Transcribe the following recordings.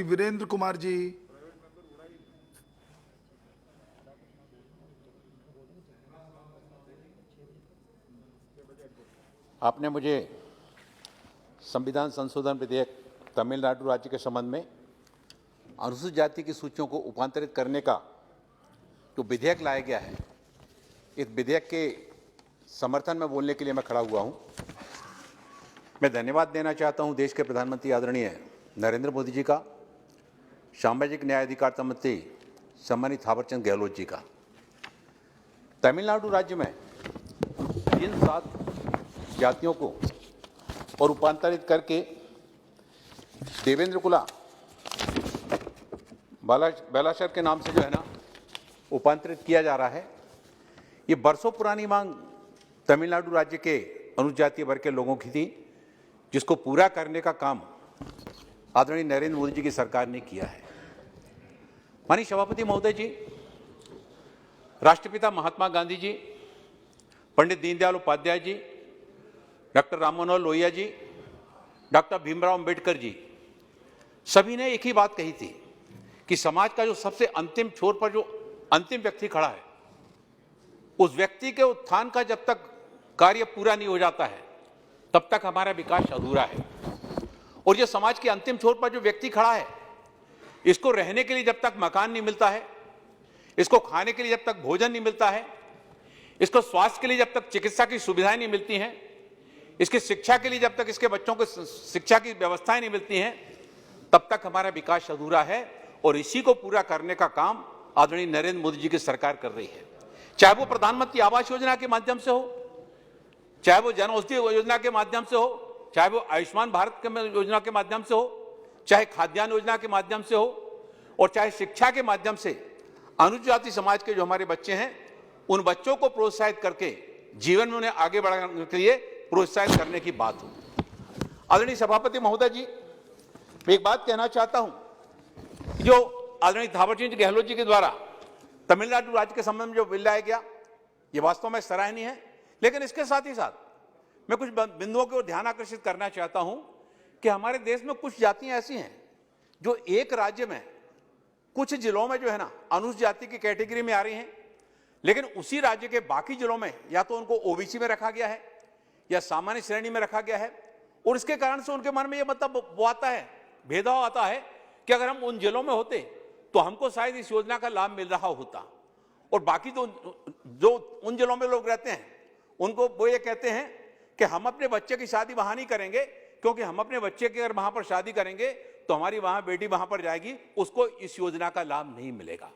श्री वीरेंद्र कुमार जी। आपने मुझे संविधान संशोधन विधेयक तमिलनाडु राज्य के संबंध में अनुसूचित जाति की सूचियों को उपांतरित करने का जो विधेयक लाया गया है, इस विधेयक के समर्थन में बोलने के लिए मैं खड़ा हुआ हूं। मैं धन्यवाद देना चाहता हूं देश के प्रधानमंत्री आदरणीय नरेंद्र मोदी जी का, सामाजिक न्याय अधिकारिता मंत्री सम्मानित थावरचंद गहलोत जी का। तमिलनाडु राज्य में जिन 7 जातियों को और उपांतरित करके देवेंद्र कुला बेलाशर के नाम से जो है ना उपांतरित किया जा रहा है, ये बरसों पुरानी मांग तमिलनाडु राज्य के अनुसूचित जाति वर्ग के लोगों की थी, जिसको पूरा करने का काम आदरणीय नरेंद्र मोदी जी की सरकार ने किया है। माननीय सभापति महोदय जी, राष्ट्रपिता महात्मा गांधी जी, पंडित दीनदयाल उपाध्याय जी, डॉक्टर राम मनोहर लोहिया जी, डॉक्टर भीमराव अंबेडकर जी, सभी ने एक ही बात कही थी कि समाज का जो सबसे अंतिम छोर पर जो अंतिम व्यक्ति खड़ा है, उस व्यक्ति के उत्थान का जब तक कार्य पूरा नहीं हो जाता है, तब तक हमारा विकास अधूरा है। और जो समाज के अंतिम छोर पर जो व्यक्ति खड़ा है, इसको रहने के लिए जब तक मकान नहीं मिलता है, इसको खाने के लिए जब तक भोजन नहीं मिलता है, इसको स्वास्थ्य के लिए जब तक चिकित्सा की सुविधाएं नहीं मिलती हैं, इसकी शिक्षा के लिए जब तक इसके बच्चों को शिक्षा की व्यवस्थाएं नहीं मिलती हैं, तब तक हमारा विकास अधूरा है। और इसी को पूरा करने का काम आदरणीय नरेंद्र मोदी जी की सरकार कर रही है। चाहे वो प्रधानमंत्री आवास योजना के माध्यम से हो, चाहे वो जन औषधि योजना के माध्यम से हो, चाहे वो आयुष्मान भारत योजना के माध्यम से हो, चाहे खाद्यान्न योजना के माध्यम से हो, और चाहे शिक्षा के माध्यम से अनुसूचित जाति समाज के जो हमारे बच्चे हैं, उन बच्चों को प्रोत्साहित करके जीवन में उन्हें आगे बढ़ाने के लिए प्रोत्साहित करने की बात हो। आदरणीय सभापति महोदय जी, मैं एक बात कहना चाहता हूं, जो आदरणीय थावरचंद गहलोत जी के द्वारा तमिलनाडु राज्य के संबंध में जो बिल लाया गया, ये वास्तव में सराहनीय है। लेकिन इसके साथ ही साथ मैं कुछ बिंदुओं की ओर ध्यान आकर्षित करना चाहता हूं कि हमारे देश में कुछ जातियां ऐसी हैं जो एक राज्य में कुछ जिलों में जो है ना अनुसूचित जाति की कैटेगरी में आ रही हैं, लेकिन उसी राज्य के बाकी जिलों में या तो उनको ओबीसी में रखा गया है या सामान्य श्रेणी में रखा गया है। और इसके कारण से उनके मन में यह मतलब वो आता है, भेदभाव आता है कि अगर हम उन जिलों में होते तो हमको शायद इस योजना का लाभ मिल रहा होता, और बाकी तो जो उन जिलों में लोग रहते हैं उनको वो ये कहते हैं कि हम अपने बच्चे की शादी वहां नहीं करेंगे, क्योंकि हम अपने बच्चे की अगर वहां पर शादी करेंगे तो हमारी वहां बेटी वहां पर जाएगी, उसको इस योजना का लाभ नहीं मिलेगा।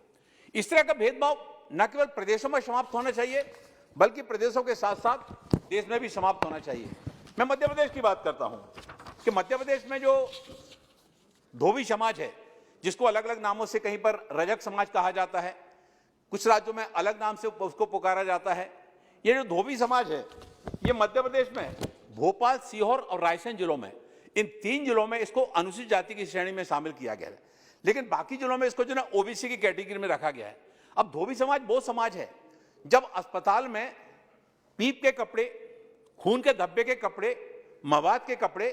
इस तरह का भेदभाव न केवल प्रदेशों में समाप्त होना चाहिए, बल्कि प्रदेशों के साथ साथ देश में भी समाप्त होना चाहिए। मैं मध्य प्रदेश की बात करता हूं कि मध्य प्रदेश में जो धोबी समाज है, जिसको अलग अलग नामों से कहीं पर रजक समाज कहा जाता है, कुछ राज्यों में अलग नाम से उसको पुकारा जाता है। ये जो धोबी समाज है, ये मध्य प्रदेश में भोपाल, सीहोर और रायसेन जिलों में, इन 3 जिलों में इसको अनुसूचित जाति की श्रेणी में शामिल किया गया है, लेकिन बाकी जिलों में इसको जो ना ओबीसी की कैटेगरी में रखा गया है। अब धोबी समाज वो समाज है, जब अस्पताल में पीप के कपड़े, खून के धब्बे के कपड़े, मवाद के कपड़े,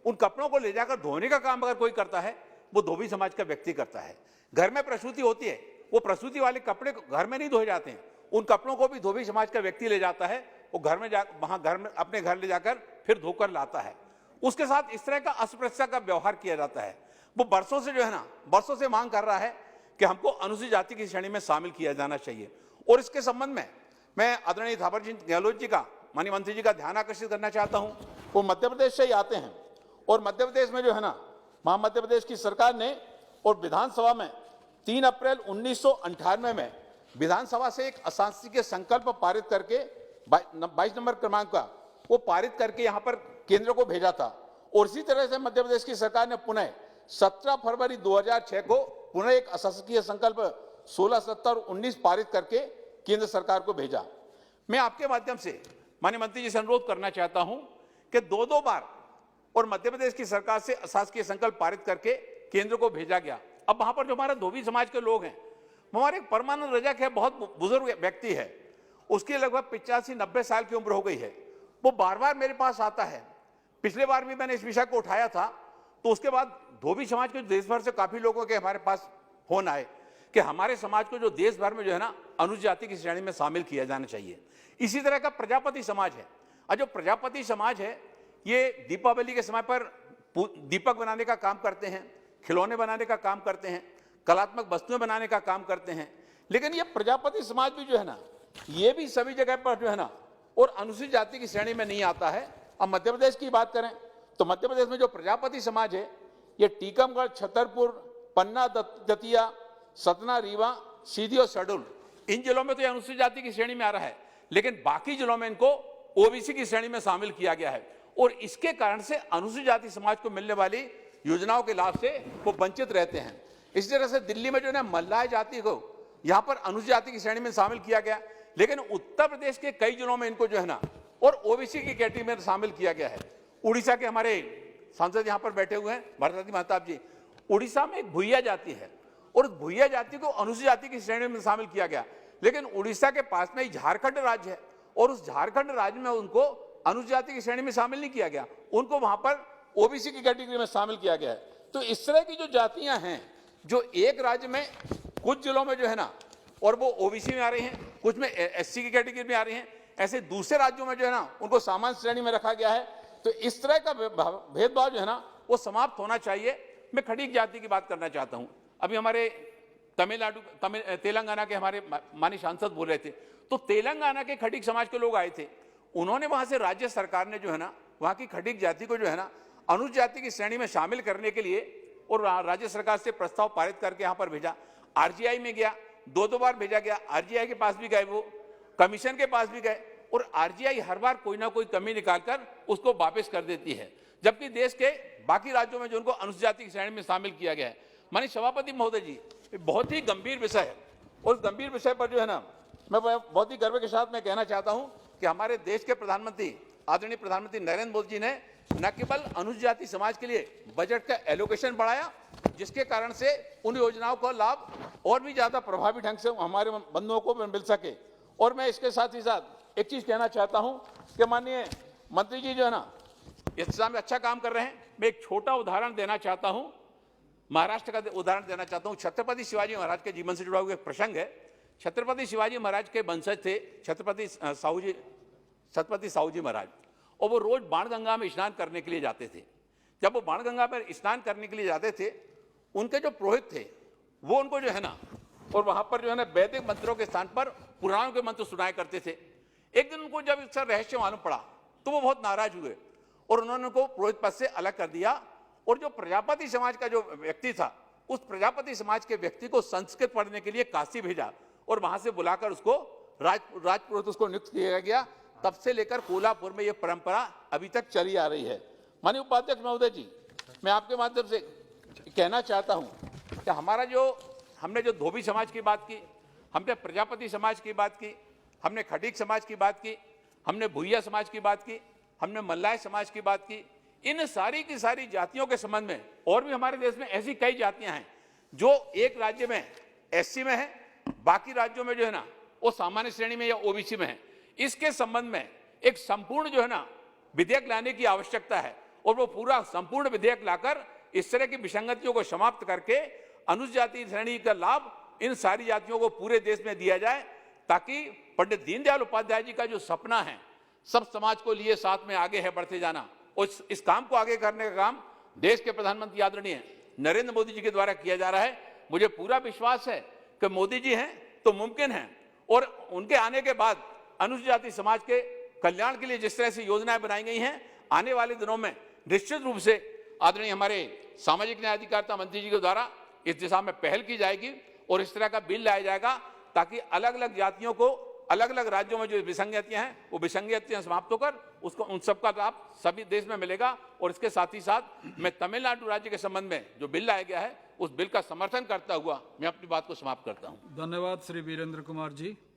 उन कपड़ों को ले जाकर धोने का काम अगर कोई करता है, वो धोबी समाज का व्यक्ति करता है। घर में प्रसूति होती है, वो प्रसूति वाले कपड़े घर में नहीं धोए जाते हैं, उन कपड़ों को भी धोबी समाज का व्यक्ति ले जाता है, वो घर में वहां घर में अपने घर ले जाकर फिर धोकर लाता है। उसके साथ इस तरह का अस्पृश्यता का व्यवहार किया जाता है। वो बरसों से जो है ना, बरसों से मांग कर रहा है कि हमको अनुसूचित जाति की श्रेणी में शामिल किया जाना चाहिए। और इसके संबंध में मैं आदरणीय थावरचंद गहलोत जी का, माननीय मंत्री जी का ध्यान आकर्षित करना चाहता हूं। वो मध्य प्रदेश से ही आते हैं, और मध्य प्रदेश में जो है ना, मध्य प्रदेश की सरकार ने और विधानसभा में 3 अप्रैल 1998 में विधानसभा से एक अशासकीय संकल्प पारित करके 22 नंबर क्रमांक का वो पारित करके यहां पर केंद्र को भेजा था। और इसी तरह से मध्य प्रदेश की सरकार ने पुनः 17 फरवरी 2006 को पुनः एक अशासकीय संकल्प 16, 17 और 19 पारित करके केंद्र सरकार को भेजा। मैं आपके माध्यम से माननीय मंत्री जी से अनुरोध करना चाहता हूं कि 2 बार और मध्य प्रदेश की सरकार से अशासकीय संकल्प पारित करके केंद्र को भेजा गया। अब वहां पर जो हमारा धोबी समाज के लोग हैं, हमारे एक परमानंद रजक है, बहुत बुजुर्ग व्यक्ति है, उसकी लगभग 85-90 साल की उम्र हो गई है। वो बार बार मेरे पास आता है। पिछले बार भी मैंने इस विषय को उठाया था, तो उसके बाद धोबी समाज के देश भर से काफी लोगों के हमारे पास फोन आए कि हमारे समाज को जो देश भर में जो है ना अनुसूचित जाति की श्रेणी में शामिल किया जाना चाहिए। इसी तरह का प्रजापति समाज है, और जो प्रजापति समाज है ये दीपावली के समय पर दीपक बनाने का काम करते हैं, खिलौने बनाने का काम करते हैं, कलात्मक वस्तुएं बनाने का काम करते हैं। लेकिन ये प्रजापति समाज भी जो है ना, ये भी सभी जगह पर जो है ना और अनुसूचित जाति की श्रेणी में नहीं आता है। अब मध्य प्रदेश की बात करें तो मध्य प्रदेश में जो प्रजापति समाज है ये टीकमगढ़, छतरपुर, पन्ना, दतिया, सतना, रीवा, सीधी और शहडोल, इन जिलों में तो ये अनुसूचित जाति की श्रेणी में आ रहा है, लेकिन बाकी जिलों में इनको ओबीसी की श्रेणी में शामिल किया गया है। और इसके कारण से अनुसूचित जाति समाज को मिलने वाली योजनाओं के लाभ से वो वंचित रहते हैं। इसी तरह से दिल्ली में जो है मल्लाह जाति को यहाँ पर अनुसूचित जाति की श्रेणी में शामिल किया गया, लेकिन उत्तर प्रदेश के कई जिलों में इनको जो है ना और ओबीसी की कैटेगरी में शामिल किया गया है। उड़ीसा के हमारे सांसद यहाँ पर बैठे हुए हैं भारती महताब जी, उड़ीसा में एक भुइया जाति है और उस भुइया जाति को अनुसूचित जाति की श्रेणी में शामिल किया गया, लेकिन उड़ीसा के पास में झारखंड राज्य है और उस झारखंड राज्य में उनको अनुसूचित जाति की श्रेणी में शामिल नहीं किया गया, उनको वहां पर ओबीसी की कैटेगरी में शामिल किया गया है। तो इस तरह की जो जातियां हैं जो एक राज्य में कुछ जिलों में जो है ना और वो ओबीसी में आ रही हैं, कुछ में एससी की कैटेगरी में आ रही हैं, ऐसे दूसरे राज्यों में जो है ना उनको सामान्य श्रेणी में रखा गया है। तो इस तरह का भेदभाव जो है ना वो समाप्त होना चाहिए। मैं खड़ीक जाति की बात करना चाहता हूं। अभी हमारे तेलंगाना के हमारे माननीय सांसद बोल रहे थे, तो तेलंगाना के खड़ीक समाज के लोग आए थे, उन्होंने वहां से राज्य सरकार ने जो है ना वहां की खड़ीक जाति को जो है ना अनुसूचित जाति की श्रेणी में शामिल करने के लिए और राज्य सरकार से प्रस्ताव पारित करके यहाँ पर भेजा। आरजीआई में गया, दो बार भेजा गया, आरजीआई के पास भी गए, वो कमीशन के पास भी गए, और आरजीआई हर बार कोई ना कोई कमी निकालकर उसको वापस कर देती है, जबकि देश के बाकी राज्यों में जो उनको अनुसूचित जाति की श्रेणी में शामिल किया गया है। माननीय सभापति महोदय जी, बहुत ही गंभीर विषय है, और उस गंभीर विषय पर जो है ना मैं बहुत ही गर्व के साथ मैं कहना चाहता हूं कि हमारे देश के प्रधानमंत्री आदरणीय प्रधानमंत्री नरेंद्र मोदी जी ने न केवल अनुसूचित जाति समाज के लिए बजट का एलोकेशन बढ़ाया, जिसके कारण से उन योजनाओं का लाभ और भी ज्यादा प्रभावी ढंग से हमारे बंधुओं को मिल सके। और मैं इसके साथ ही साथ एक चीज कहना चाहता हूं कि माननीय मंत्री जी जो है ना इस दिशा में अच्छा काम कर रहे हैं। मैं एक छोटा उदाहरण देना चाहता हूं, महाराष्ट्र का उदाहरण देना चाहता हूं। छत्रपति शिवाजी महाराज के जीवन से जुड़ा हुआ एक प्रसंग है। छत्रपति शिवाजी महाराज के वंशज थे छत्रपति साहू जी महाराज, और वो रोज बाणगंगा में स्नान करने के लिए जाते थे। जब वो बाणगंगा पर स्नान करने के लिए जाते थे, उनके जो पुरोहित थे वो उनको जो है ना और वहां पर जो है ना वैदिक मंत्रों के स्थान पर पुराणों के मंत्र सुनाया करते थे। एक दिन उनको जब इसका रहस्य मालूम पड़ा तो वो बहुत नाराज हुए और उन्होंने उनको पुरोहित पद से अलग कर दिया, और जो प्रजापति समाज का जो व्यक्ति था उस प्रजापति समाज के व्यक्ति को संस्कृत पढ़ने के लिए काशी भेजा और वहां से बुलाकर उसको राजपुरोहित उसको नियुक्त किया गया। तब से लेकर कोल्हापुर में यह परंपरा अभी तक चली आ रही है। माननीय उपाध्यक्ष महोदय जी, मैं आपके माध्यम से कहना चाहता हूं कि हमने जो धोबी समाज की बात की, हमने प्रजापति समाज की बात की, हमने खटीक समाज की बात की, हमने भुइया समाज की बात की, हमने मल्लाय समाज की बात की, इन सारी की सारी जातियों के संबंध में और भी हमारे देश में ऐसी कई जातियां हैं जो एक राज्य में एससी में है, बाकी राज्यों में जो है ना वो सामान्य श्रेणी में या ओबीसी में है। इसके संबंध में एक संपूर्ण जो है ना विधेयक लाने की आवश्यकता है, और वो पूरा संपूर्ण विधेयक लाकर इस तरह की विसंगतियों को समाप्त करके अनुसूचित जाति श्रेणी का लाभ इन सारी जातियों को पूरे देश में दिया जाए, ताकि पंडित दीनदयाल उपाध्याय जी का जो सपना है सब समाज को लिए साथ में आगे है बढ़ते जाना, और इस काम को आगे करने का काम देश के प्रधानमंत्री आदरणीय नरेंद्र मोदी जी के द्वारा किया जा रहा है। मुझे पूरा विश्वास है कि मोदी जी हैं तो मुमकिन है, और उनके आने के बाद अनुसूचित जाति समाज के कल्याण के लिए जिस तरह से योजनाएं बनाई गई हैं, आने वाले दिनों में निश्चित रूप से आदरणीय हमारे सामाजिक न्याय अधिकारिता मंत्री जी के द्वारा इस दिशा में पहल की जाएगी और इस तरह का बिल लाया जाएगा, ताकि अलग अलग जातियों को अलग अलग राज्यों में जो विसंगतियां हैं वो विसंगतियां समाप्त होकर उसको उन सबका लाभ सभी देश में मिलेगा। और इसके साथ ही साथ मैं तमिलनाडु राज्य के संबंध में जो बिल लाया गया है उस बिल का समर्थन करता हुआ मैं अपनी बात को समाप्त करता हूं। धन्यवाद श्री वीरेंद्र कुमार जी।